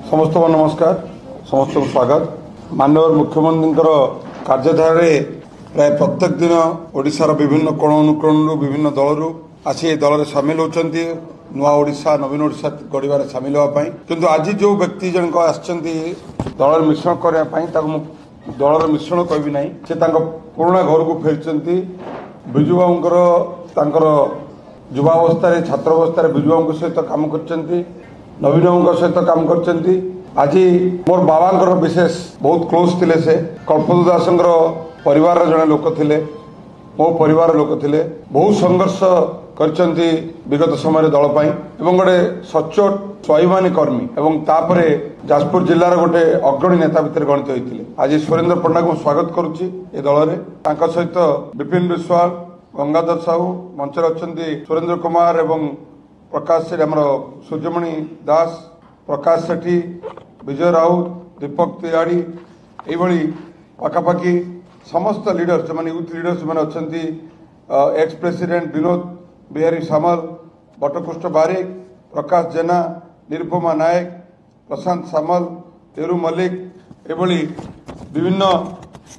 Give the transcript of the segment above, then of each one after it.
समस्त को नमस्कार समस्त को स्वागत माननीय मुख्यमंत्री कार्यधारा प्राय प्रत्येक दिन ओडिशार विभिन्न कोण अनुकोण विभिन्न दलरू आसी दल में सामिल होती नुआ ओडिशा नवीन ओडिशा गढ़ सामिल होगापाई किंतु आज जो व्यक्ति जनक दल मिश्रण करने दलर मिश्रण कहबी ना से पुराणा घर को फेरी विजु बाबूर युवावस्था छात्रावस्था विजु बाबू सहित कम कर नवीन बाबू सहित कम कर आज मोर बाबा विशेष बहुत क्लोज थे से कल्पदू दास परिवार जड़े लोक थे मो परिवार लोक थे बहुत संघर्ष कर विगत समय दल गोटे सचोट स्वाभिमानी कर्मी एवं तापर जाजपुर जिलार गोटे अग्रणी नेता भितर गणित होते आज सुरेंद्र पंडा को स्वागत करुच्ची ए दल में सहित विपिन विश्वाल गंगाधर साहू मंच अच्छा सुरेंद्र कुमार एवं प्रकाश सेठी आम सूर्यमणि दास प्रकाश सेठी विजय राउत दीपक तिवाड़ी यही पाखापाखि समस्त लीडर जो मैंने यूथ लीडर जो अच्छा एक्स प्रेसिडेंट विनोद बिहारी सामल बटकृष्ण बारिक प्रकाश जेना निरुपमा नायक प्रशांत सामल तेरू मल्लिक एभली विभिन्न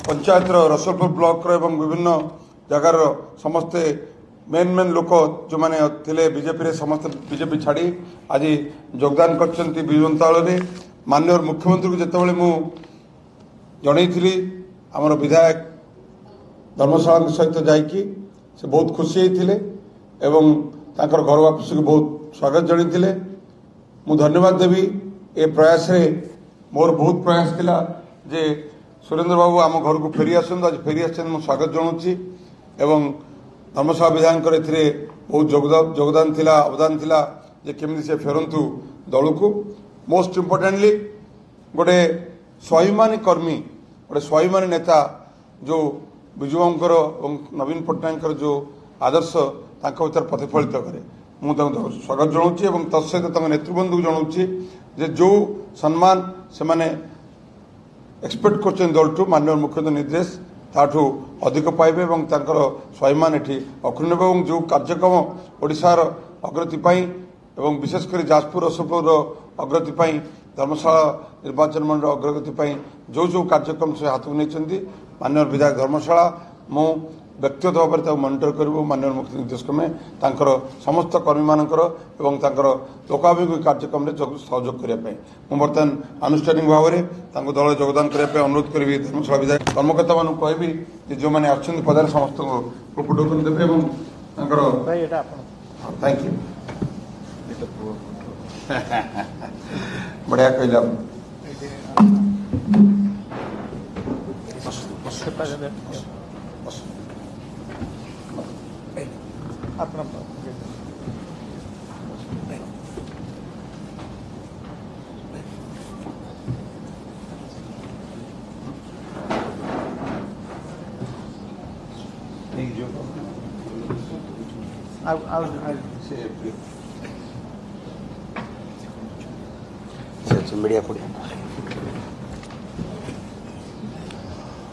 पंचायत रसलपुर ब्लॉक एवं विभिन्न जगार समस्ते मेन मेन लोक जो मैंने थे बीजेपी समस्त बीजेपी छाड़ी आज योगदान कर विजनता माननीय मुख्यमंत्री को जितेबाला मुझे आमर विधायक धर्मशाला सहित जाकि से बहुत खुशी होते एवं तांकर घर वापस को बहुत स्वागत जन मु धन्यवाद देवी ए प्रयास रे मोर बहुत प्रयास थिला जे सुरेंद्र बाबू आम घर को फेरी आसत आज फेरी आस स्वागत जनाऊँगी एवं धर्मशाला विधायक ए बहुत योगदान थिला अवदान थिला जे केमती से फेरंतु दल को मोस्ट इम्पोर्टेंटली गोटे स्वाभिमानी कर्मी गोटे स्वाभिमानी नेता जो विजु बाबूर नवीन पट्टनायक जो आदर्श भर प्रतिफलित करे मुझे स्वागत जनाऊँगी तत्सहित नेतृबृंद को जनाऊँगी जो सम्मान से माने एक्सपेक्ट कर दल टू माननीय मुख्यमंत्री निर्देश ताठू अधिक पाइबे और स्वाभिमान एटी अक्षुण्ण जो कार्यक्रम ओडिशार अग्रति एवं विशेषकर जाजपुर रसलपुर अग्रति धर्मशाला निर्वाचन मंडल अग्रगति जो जो कार्यक्रम से हाथ में नहीं माननीय विधायक धर्मशाला मु व्यक्तिगत भाव में मनिटर करूँ माननीय मुख्य निर्देशक में समस्त कर्मी मानकर लोकाभिमुखी कार्यक्रम में सहयोग करने बर्तमान आनुष्ठानिक भाव में दल योगदान करने अनुरोध करी धर्मशाला विधायक कर्मकर्ता मान कहबी जो मैंने आसछन पदार समस्त को टोकन देवे थैंक यू बढ़िया कहला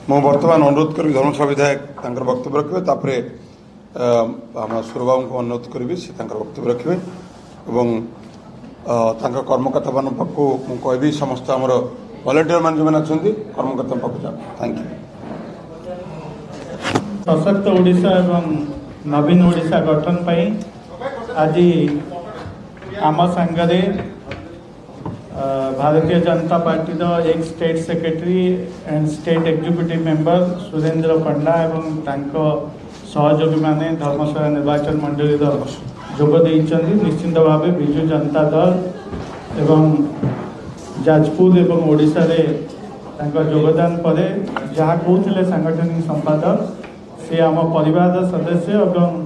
मु बर्तमान अनुरोध करी धर्मशाला विधायक वक्तव्य रखिए आम सुरबाबू को अनुरोध करी से वक्तव्य रखिए और कर्मकर्ता मान पाखु मुझे समस्त आम वॉलंटियर मान जो अच्छा कर्मकर्ता पाखु जा थैंक यू सशक्त ओडिशा एवं नवीन ओडिशा गठन पाई आज आम सांगरे भारतीय जनता पार्टी एक state secretary and state executive member Surendra Panda एवं तांको सहयोगी माने धर्मशाला निर्वाचन मंडली जोगदे निश्चिंत भाव विजु जनता दल एवं जाजपुर एवं ओडिशा रे योगदान पर जहाँ कहते सांगठनिक संपादक से आम परिवार सदस्य एवं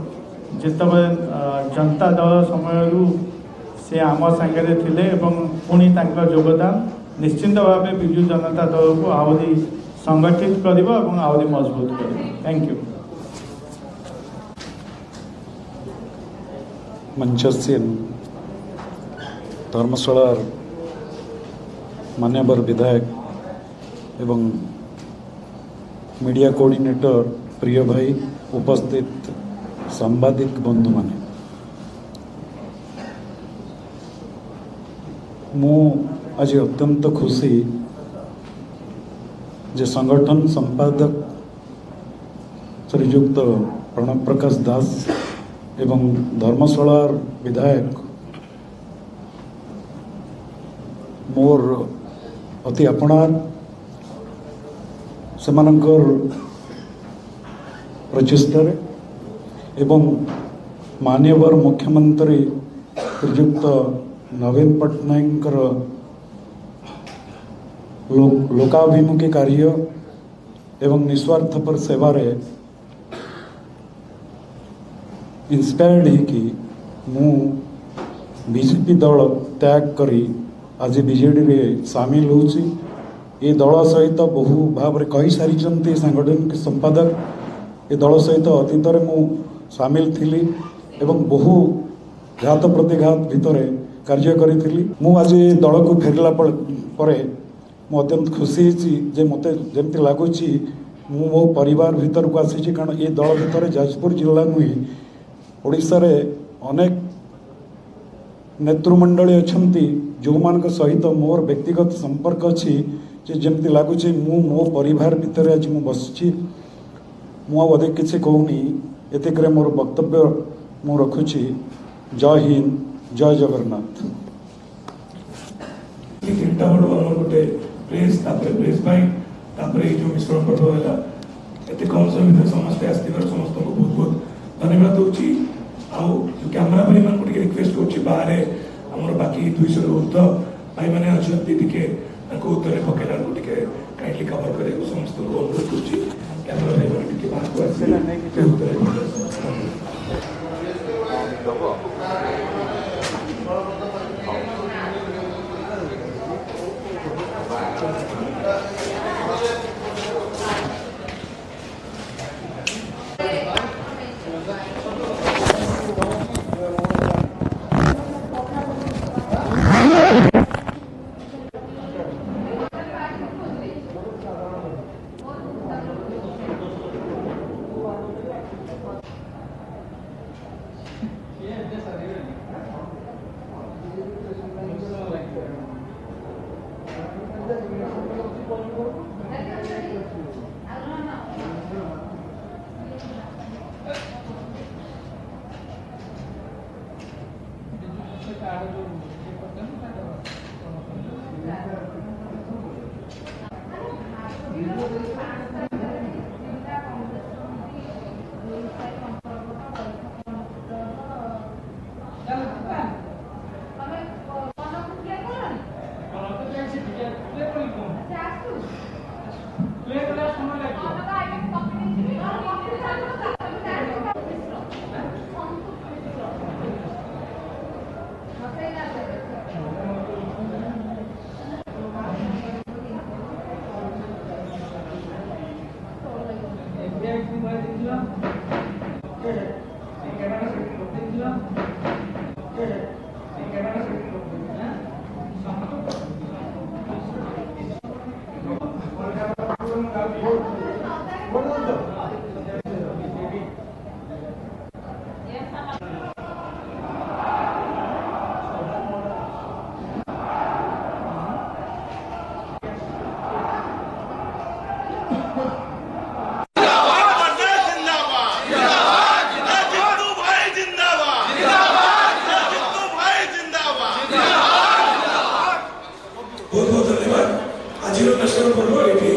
जिते जनता दल समय से आम सांगे थे पुणी योगदान निश्चिंत भाव विजु जनता दल को आहरी संगठित कर आहरी मजबूत कर थैंक यू मंचस्य धर्मशाला मान्यवर विधायक एवं मीडिया कोऑर्डिनेटर प्रिय भाई उपस्थित सांबादिक बंधु माने मु आज अत्यंत खुशी जे संगठन संपादक श्रीयुक्त प्रणव प्रकाश दास एवं धर्मशाला विधायक मोर अति अपनार सेमानंकर प्रचेष्टार एवं माननीय मुख्यमंत्री श्रीयुक्त नवीन पट्टनायक लोकाभिमुखी कार्य एवं निस्वार्थपर सेवारे इंस्पायर्ड होकि मु बीजेपी दल त्याग करी आज बीजेडी रे सामिल होची। ये दल सहित बहु भाव कही सारी सांगठनिक संपादक ये दल सहित अतीत मु सामिल थी एवं बहु घात प्रतिघात भितर कार्य करी मु आज दल को फेरला परे मु अत्यंत खुशी जे मते जमती लगुच मो परिवार भीतर को आसी कारण ये दल भितर जाजपुर जिला नुहे ओडिशा रे अनेक नेतृमंडली अच्छा जो मान सहित मोर व्यक्तिगत संपर्क अच्छी जमती लगुच मो परिवार भितर आज मु बसची मु अधिक किसी कहूनी एतिक मोर वक्तव्य मु रखुची। जय हिंद जय जगन्नाथ। गोटे प्रेस प्रेस भाई जो मिश्रण पर्व है एत कम समय समस्ते आसवर समस्त को बहुत बहुत धन्यवाद दूसरी कैमेरा भाई मान रिक्वेस्ट कर बाहर आम बाकी 200 ऊर्ध भाई मैंने अच्छा उत्तर पकेला काइंडली कवर करने समस्त को अनुरोध कर कैमेरा भाई मैंने बाहर को बहुत बहुत धन्यवाद। आज मिश्रण पर्व ये